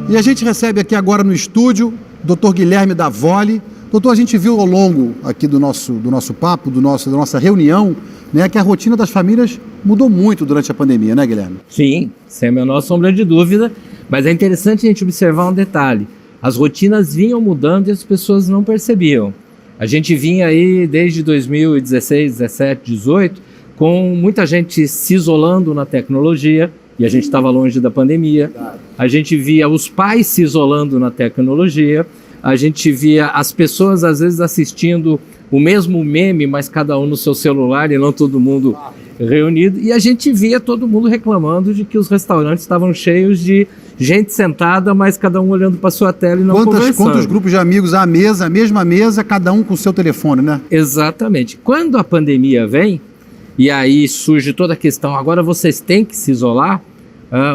E a gente recebe aqui agora no estúdio o Dr. Guilherme Davoli. Doutor, a gente viu ao longo aqui do nosso papo, da nossa reunião, né, que a rotina das famílias mudou muito durante a pandemia, né, Guilherme? Sim, sem a menor sombra de dúvida, mas é interessante a gente observar um detalhe. As rotinas vinham mudando e as pessoas não percebiam. A gente vinha aí desde 2016, 17, 18, com muita gente se isolando na tecnologia, e a gente estava longe da pandemia. A gente via os pais se isolando na tecnologia. A gente via as pessoas, às vezes, assistindo o mesmo meme, mas cada um no seu celular e não todo mundo reunido. E a gente via todo mundo reclamando de que os restaurantes estavam cheios de gente sentada, mas cada um olhando para sua tela e não conversando. Quantos grupos de amigos à mesa, a mesma mesa, cada um com o seu telefone, né? Exatamente. Quando a pandemia vem, e aí surge toda a questão, agora vocês têm que se isolar,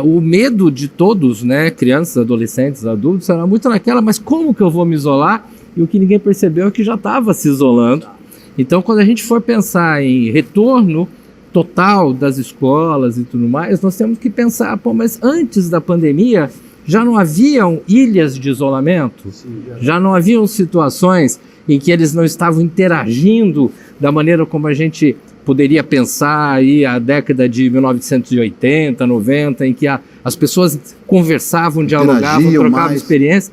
o medo de todos, né, crianças, adolescentes, adultos, era muito naquela, mas como que eu vou me isolar? E o que ninguém percebeu é que já estava se isolando. Então, quando a gente for pensar em retorno total das escolas e tudo mais, nós temos que pensar, mas antes da pandemia já não haviam ilhas de isolamento? Já não haviam situações em que eles não estavam interagindo da maneira como a gente poderia pensar aí a década de 1980, 90, em que as pessoas conversavam, dialogavam, trocavam experiências.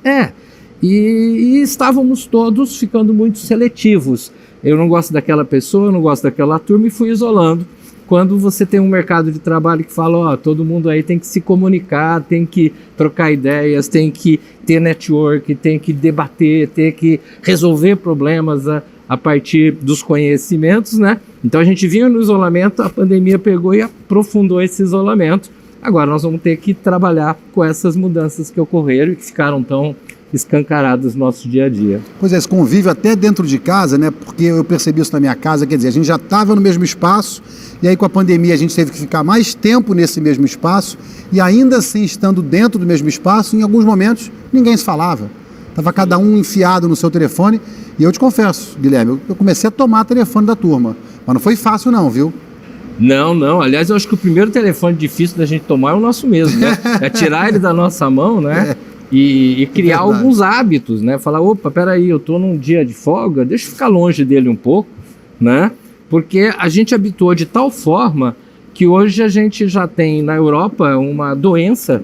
E estávamos todos ficando muito seletivos. Eu não gosto daquela pessoa, eu não gosto daquela turma e fui isolando. Quando você tem um mercado de trabalho que fala, todo mundo aí tem que se comunicar, tem que trocar ideias, tem que ter network, tem que debater, tem que resolver problemas a partir dos conhecimentos, né? Então a gente vinha no isolamento, a pandemia pegou e aprofundou esse isolamento. Agora nós vamos ter que trabalhar com essas mudanças que ocorreram e que ficaram tão escancaradas no nosso dia a dia. Pois é, esse convívio até dentro de casa, né? Porque eu percebi isso na minha casa, quer dizer, a gente já estava no mesmo espaço e aí com a pandemia a gente teve que ficar mais tempo nesse mesmo espaço e ainda assim estando dentro do mesmo espaço, em alguns momentos ninguém se falava. Estava cada um enfiado no seu telefone e eu te confesso, Guilherme, eu comecei a tomar telefone da turma, mas não foi fácil não, viu? Não. Aliás, eu acho que o primeiro telefone difícil da gente tomar é o nosso mesmo, né? É tirar ele da nossa mão, né? E criar alguns hábitos, né? Falar, opa, peraí, eu tô num dia de folga, deixa eu ficar longe dele um pouco, né? Porque a gente habituou de tal forma que hoje a gente já tem na Europa uma doença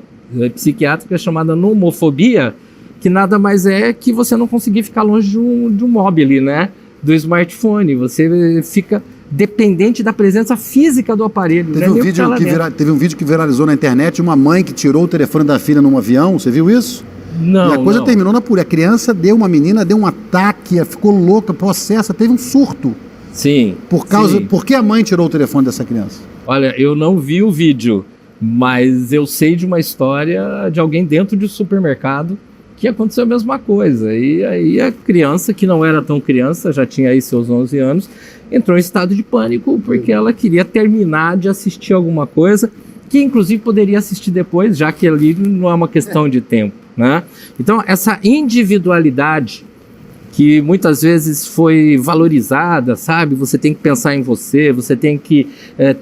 psiquiátrica chamada nomofobia, que nada mais é que você não conseguir ficar longe de um mobile, né? Do smartphone. Você fica dependente da presença física do aparelho. Teve um vídeo que viralizou na internet, uma mãe que tirou o telefone da filha num avião, você viu isso? Não. E a coisa terminou na pura. A menina deu um ataque, ficou louca, possessa, teve um surto. Sim. Por que a mãe tirou o telefone dessa criança? Olha, eu não vi o vídeo, mas eu sei de uma história de alguém dentro de um supermercado que aconteceu a mesma coisa. E aí a criança, que não era tão criança, já tinha aí seus 11 anos, entrou em estado de pânico porque ela queria terminar de assistir alguma coisa que inclusive poderia assistir depois, já que ali não é uma questão de tempo, né? Então essa individualidade que muitas vezes foi valorizada, sabe? Você tem que pensar em você, você tem que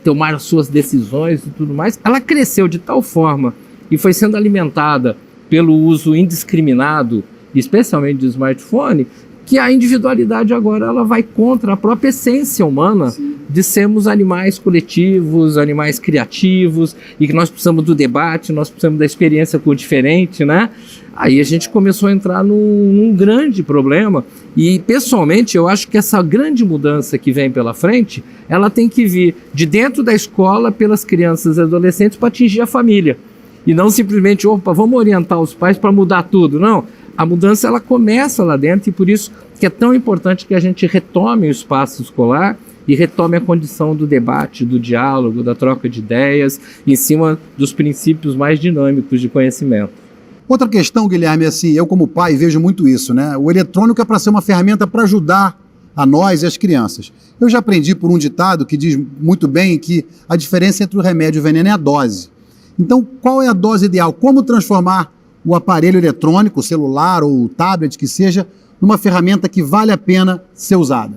tomar as suas decisões e tudo mais. Ela cresceu de tal forma e foi sendo alimentada pelo uso indiscriminado, especialmente do smartphone, que a individualidade agora ela vai contra a própria essência humana de sermos animais coletivos, animais criativos, e que nós precisamos do debate, nós precisamos da experiência com o diferente, né? Aí a gente começou a entrar num grande problema e, pessoalmente, eu acho que essa grande mudança que vem pela frente, ela tem que vir de dentro da escola pelas crianças e adolescentes para atingir a família. E não simplesmente, vamos orientar os pais para mudar tudo. Não, a mudança ela começa lá dentro e por isso que é tão importante que a gente retome o espaço escolar e retome a condição do debate, do diálogo, da troca de ideias, em cima dos princípios mais dinâmicos de conhecimento. Outra questão, Guilherme, assim, eu como pai vejo muito isso, né? O eletrônico é para ser uma ferramenta para ajudar a nós e as crianças. Eu já aprendi por um ditado que diz muito bem que a diferença entre o remédio e o veneno é a dose. Então, qual é a dose ideal? Como transformar o aparelho eletrônico, o celular ou o tablet, que seja, numa ferramenta que vale a pena ser usada?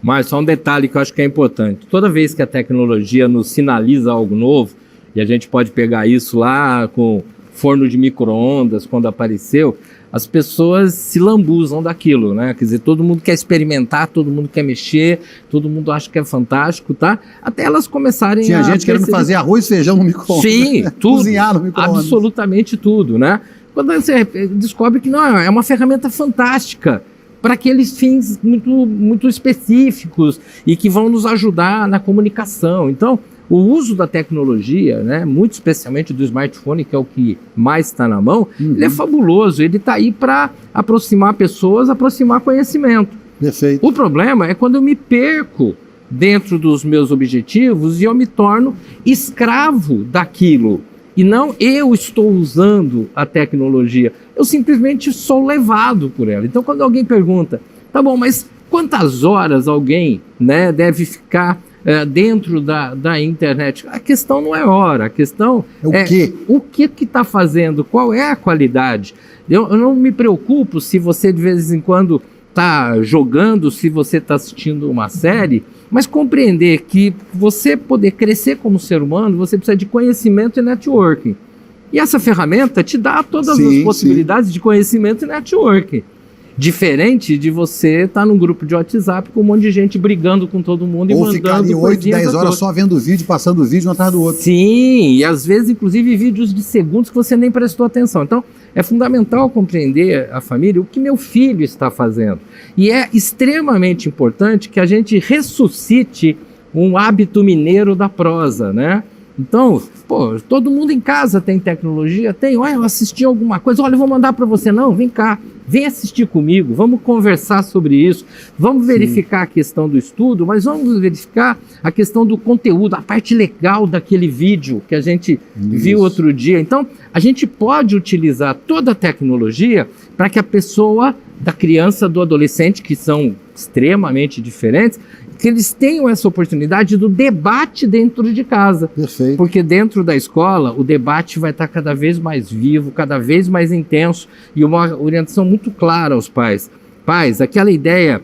Mas só um detalhe que eu acho que é importante. Toda vez que a tecnologia nos sinaliza algo novo, e a gente pode pegar isso lá com forno de micro-ondas, quando apareceu, as pessoas se lambuzam daquilo, né? Quer dizer, todo mundo quer experimentar, todo mundo quer mexer, todo mundo acha que é fantástico, tá? Até elas começarem Tinha gente querendo fazer arroz e feijão no micro-ondas. Sim, tudo. Cozinhar no micro-ondas. Absolutamente tudo, né? Quando você descobre que não, é uma ferramenta fantástica para aqueles fins muito específicos e que vão nos ajudar na comunicação. Então, o uso da tecnologia, né, muito especialmente do smartphone, que é o que mais está na mão, ele é fabuloso, ele está aí para aproximar pessoas, aproximar conhecimento. Perfeito. O problema é quando eu me perco dentro dos meus objetivos e eu me torno escravo daquilo. E não eu estou usando a tecnologia, eu simplesmente sou levado por ela. Então, quando alguém pergunta, tá bom, mas quantas horas alguém, né, deve ficar dentro da internet? A questão não é hora, a questão é quê? O que está fazendo, qual é a qualidade. Eu não me preocupo se você de vez em quando está jogando, se você está assistindo uma série, mas compreender que você poder crescer como ser humano, você precisa de conhecimento e networking. E essa ferramenta te dá todas as possibilidades de conhecimento e networking. Diferente de você estar num grupo de WhatsApp com um monte de gente brigando com todo mundo ou e mandando ficar ali 8, 10 horas só vendo vídeo, passando vídeo um atrás do outro. Sim, e às vezes inclusive vídeos de segundos que você nem prestou atenção. Então é fundamental compreender a família, o que meu filho está fazendo. E é extremamente importante que a gente ressuscite um hábito mineiro da prosa, né? Então, pô, todo mundo em casa tem tecnologia? Tem. Olha, eu assisti alguma coisa. Olha, eu vou mandar para você. Não, vem cá. Vem assistir comigo. Vamos conversar sobre isso. Vamos verificar a questão do estudo, mas vamos verificar a questão do conteúdo, a parte legal daquele vídeo que a gente viu outro dia. Então, a gente pode utilizar toda a tecnologia para que a pessoa, da criança, do adolescente, que são extremamente diferentes, que eles tenham essa oportunidade do debate dentro de casa. Perfeito. Porque dentro da escola, o debate vai estar cada vez mais vivo, cada vez mais intenso, e uma orientação muito clara aos pais. Pais, aquela ideia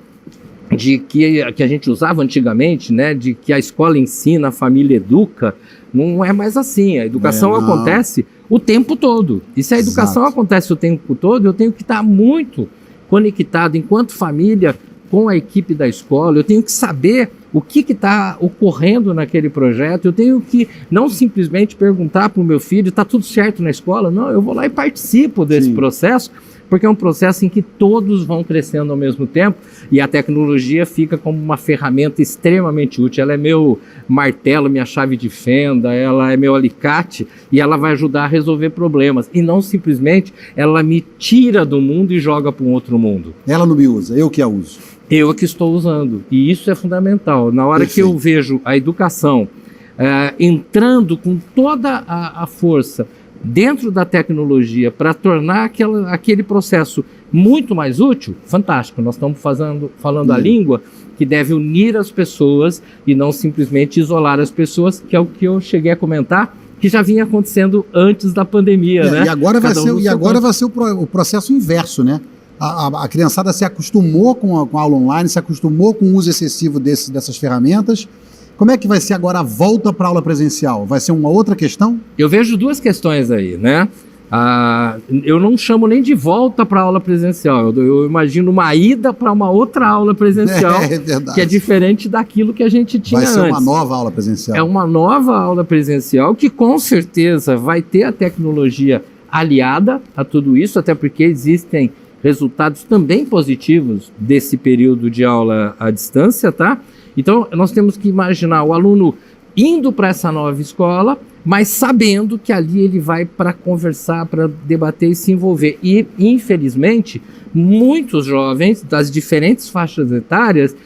de que a gente usava antigamente, né, de que a escola ensina, a família educa, não é mais assim. A educação acontece o tempo todo. E se a educação acontece o tempo todo, eu tenho que estar muito conectado enquanto família com a equipe da escola, eu tenho que saber o que está ocorrendo naquele projeto, eu tenho que não simplesmente perguntar para o meu filho, está tudo certo na escola? Não, eu vou lá e participo desse processo, porque é um processo em que todos vão crescendo ao mesmo tempo e a tecnologia fica como uma ferramenta extremamente útil. Ela é meu martelo, minha chave de fenda, ela é meu alicate e ela vai ajudar a resolver problemas. E não simplesmente ela me tira do mundo e joga para um outro mundo. Ela não me usa, eu que a uso. Eu é que estou usando. E isso é fundamental. Na hora que eu vejo a educação entrando com toda a força dentro da tecnologia para tornar aquele processo muito mais útil, fantástico. Nós estamos falando a língua que deve unir as pessoas e não simplesmente isolar as pessoas, que é o que eu cheguei a comentar, que já vinha acontecendo antes da pandemia, né? E agora vai ser o processo inverso, né? A criançada se acostumou com a aula online, se acostumou com o uso excessivo dessas ferramentas. Como é que vai ser agora a volta para a aula presencial? Vai ser uma outra questão? Eu vejo duas questões aí, né? Eu não chamo nem de volta para a aula presencial, eu imagino uma ida para uma outra aula presencial, que é diferente daquilo que a gente tinha antes. Vai ser uma nova aula presencial. É uma nova aula presencial que com certeza vai ter a tecnologia aliada a tudo isso, até porque existem resultados também positivos desse período de aula à distância, tá? Então, nós temos que imaginar o aluno indo para essa nova escola, mas sabendo que ali ele vai para conversar, para debater e se envolver. E, infelizmente, muitos jovens das diferentes faixas etárias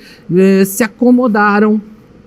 se acomodaram,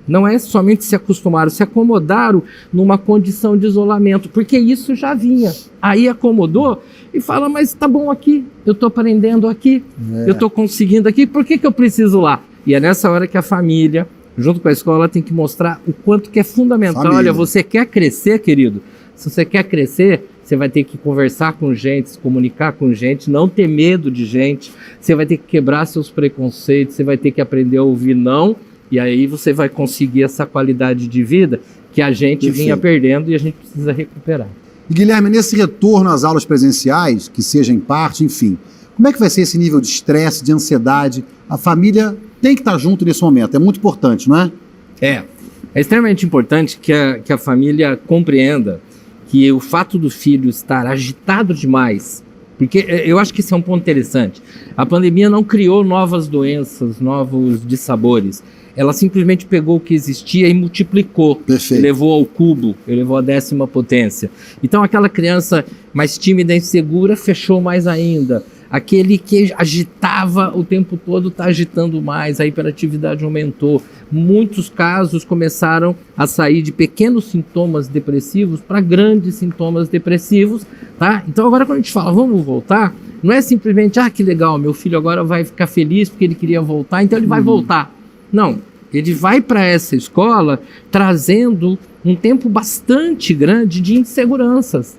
não é somente se acostumaram, se acomodaram numa condição de isolamento, porque isso já vinha. Aí acomodou e fala, mas tá bom aqui, eu estou aprendendo aqui, eu estou conseguindo aqui, por que eu preciso lá? E é nessa hora que a família, junto com a escola, tem que mostrar o quanto que é fundamental. Olha, você quer crescer, querido? Se você quer crescer, você vai ter que conversar com gente, se comunicar com gente, não ter medo de gente, você vai ter que quebrar seus preconceitos, você vai ter que aprender a ouvir não, e aí você vai conseguir essa qualidade de vida que a gente vinha perdendo e a gente precisa recuperar. E, Guilherme, nesse retorno às aulas presenciais, que seja em parte, enfim, como é que vai ser esse nível de estresse, de ansiedade? A família tem que estar junto nesse momento, é muito importante, não é? É extremamente importante que a família compreenda que o fato do filho estar agitado demais, porque eu acho que esse é um ponto interessante, a pandemia não criou novas doenças, novos dissabores, ela simplesmente pegou o que existia e multiplicou. Perfeito. Elevou ao cubo, elevou à 10ª potência. Então aquela criança mais tímida e insegura fechou mais ainda. Aquele que agitava o tempo todo está agitando mais, a hiperatividade aumentou. Muitos casos começaram a sair de pequenos sintomas depressivos para grandes sintomas depressivos, tá? Então agora quando a gente fala, vamos voltar, não é simplesmente, que legal, meu filho agora vai ficar feliz porque ele queria voltar, então ele vai voltar. Não, ele vai para essa escola trazendo um tempo bastante grande de inseguranças.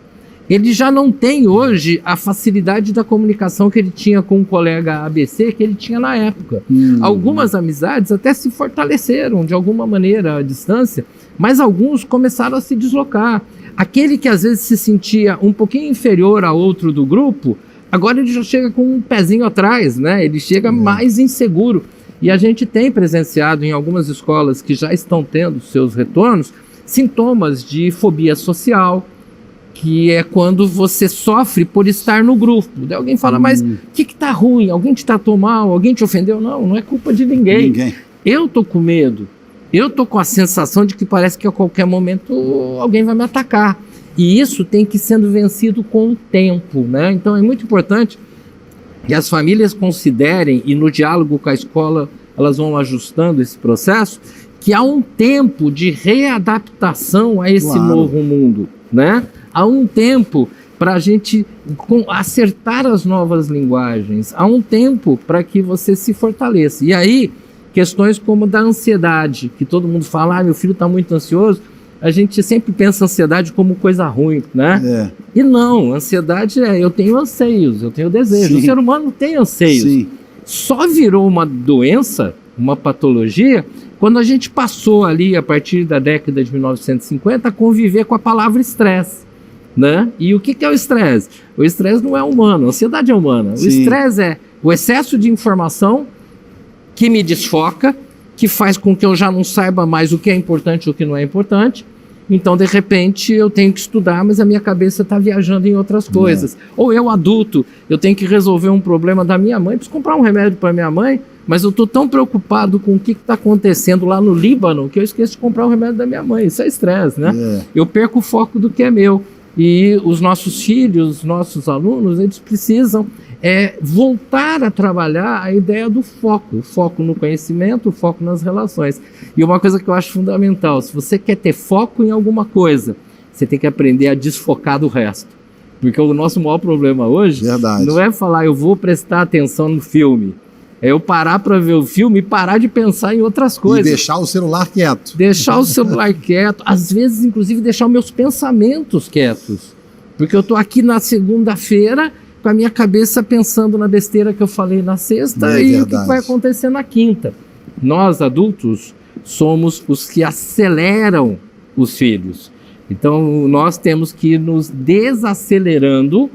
Ele já não tem hoje a facilidade da comunicação que ele tinha com o colega ABC que ele tinha na época. Algumas amizades até se fortaleceram de alguma maneira à distância, mas alguns começaram a se deslocar. Aquele que às vezes se sentia um pouquinho inferior a outro do grupo, agora ele já chega com um pezinho atrás, né? Ele chega mais inseguro. E a gente tem presenciado em algumas escolas que já estão tendo seus retornos, sintomas de fobia social, que é quando você sofre por estar no grupo. Daí alguém fala, mas o que tá ruim? Alguém te tratou mal? Alguém te ofendeu? Não, não é culpa de ninguém. Eu tô com medo. Eu tô com a sensação de que parece que a qualquer momento alguém vai me atacar. E isso tem que ir sendo vencido com o tempo, né? Então é muito importante que as famílias considerem, e no diálogo com a escola elas vão ajustando esse processo, que há um tempo de readaptação a esse novo mundo, né? Há um tempo para a gente acertar as novas linguagens, há um tempo para que você se fortaleça. E aí, questões como da ansiedade, que todo mundo fala, meu filho está muito ansioso, a gente sempre pensa ansiedade como coisa ruim, né? E não, ansiedade eu tenho anseios, eu tenho desejo. O ser humano tem anseios. Só virou uma doença, uma patologia, quando a gente passou ali, a partir da década de 1950, a conviver com a palavra estresse, né? E o que é o estresse? O estresse não é humano, a ansiedade é humana. O estresse é o excesso de informação que me desfoca, que faz com que eu já não saiba mais o que é importante e o que não é importante. Então, de repente, eu tenho que estudar, mas a minha cabeça está viajando em outras coisas. Ou eu, adulto, eu tenho que resolver um problema da minha mãe, preciso comprar um remédio para minha mãe, mas eu estou tão preocupado com o que está acontecendo lá no Líbano que eu esqueço de comprar o remédio da minha mãe. Isso é estresse, né? Eu perco o foco do que é meu. E os nossos filhos, os nossos alunos, eles precisam voltar a trabalhar a ideia do foco. O foco no conhecimento, o foco nas relações. E uma coisa que eu acho fundamental, se você quer ter foco em alguma coisa, você tem que aprender a desfocar do resto. Porque o nosso maior problema hoje não é falar, eu vou prestar atenção no filme. É eu parar para ver o filme e parar de pensar em outras coisas. E deixar o celular quieto. Deixar o celular quieto. Às vezes, inclusive, deixar os meus pensamentos quietos. Porque eu estou aqui na segunda-feira com a minha cabeça pensando na besteira que eu falei na sexta e o que vai acontecer na quinta. Nós, adultos, somos os que aceleram os filhos. Então, nós temos que ir nos desacelerando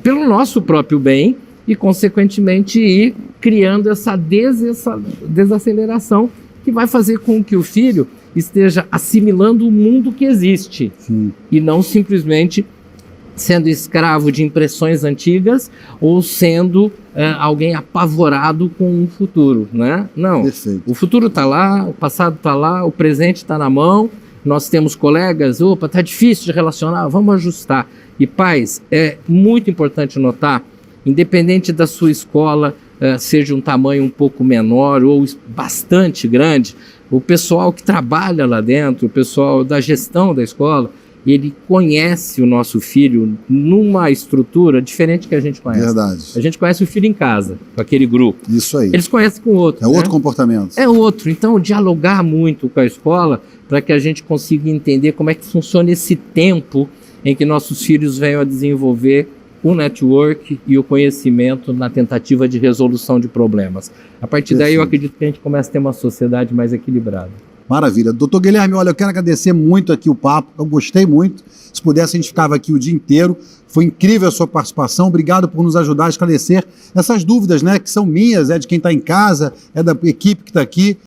pelo nosso próprio bem e, consequentemente, ir criando essa desaceleração que vai fazer com que o filho esteja assimilando o mundo que existe e não simplesmente sendo escravo de impressões antigas ou sendo alguém apavorado com o futuro, né? Não, o futuro está lá, o passado está lá, o presente está na mão, nós temos colegas, está difícil de relacionar, vamos ajustar. E pais, é muito importante notar, independente da sua escola seja um tamanho um pouco menor ou bastante grande, o pessoal que trabalha lá dentro, o pessoal da gestão da escola, ele conhece o nosso filho numa estrutura diferente que a gente conhece. Verdade. A gente conhece o filho em casa, com aquele grupo. Isso aí. Eles conhecem com o outro. É outro comportamento. É outro. Então, dialogar muito com a escola para que a gente consiga entender como é que funciona esse tempo em que nossos filhos venham a desenvolver o network e o conhecimento na tentativa de resolução de problemas. A partir daí, eu acredito que a gente começa a ter uma sociedade mais equilibrada. Maravilha. Doutor Guilherme, olha, eu quero agradecer muito aqui o papo, eu gostei muito. Se pudesse, a gente ficava aqui o dia inteiro. Foi incrível a sua participação. Obrigado por nos ajudar a esclarecer essas dúvidas, né, que são minhas, é de quem está em casa, é da equipe que está aqui.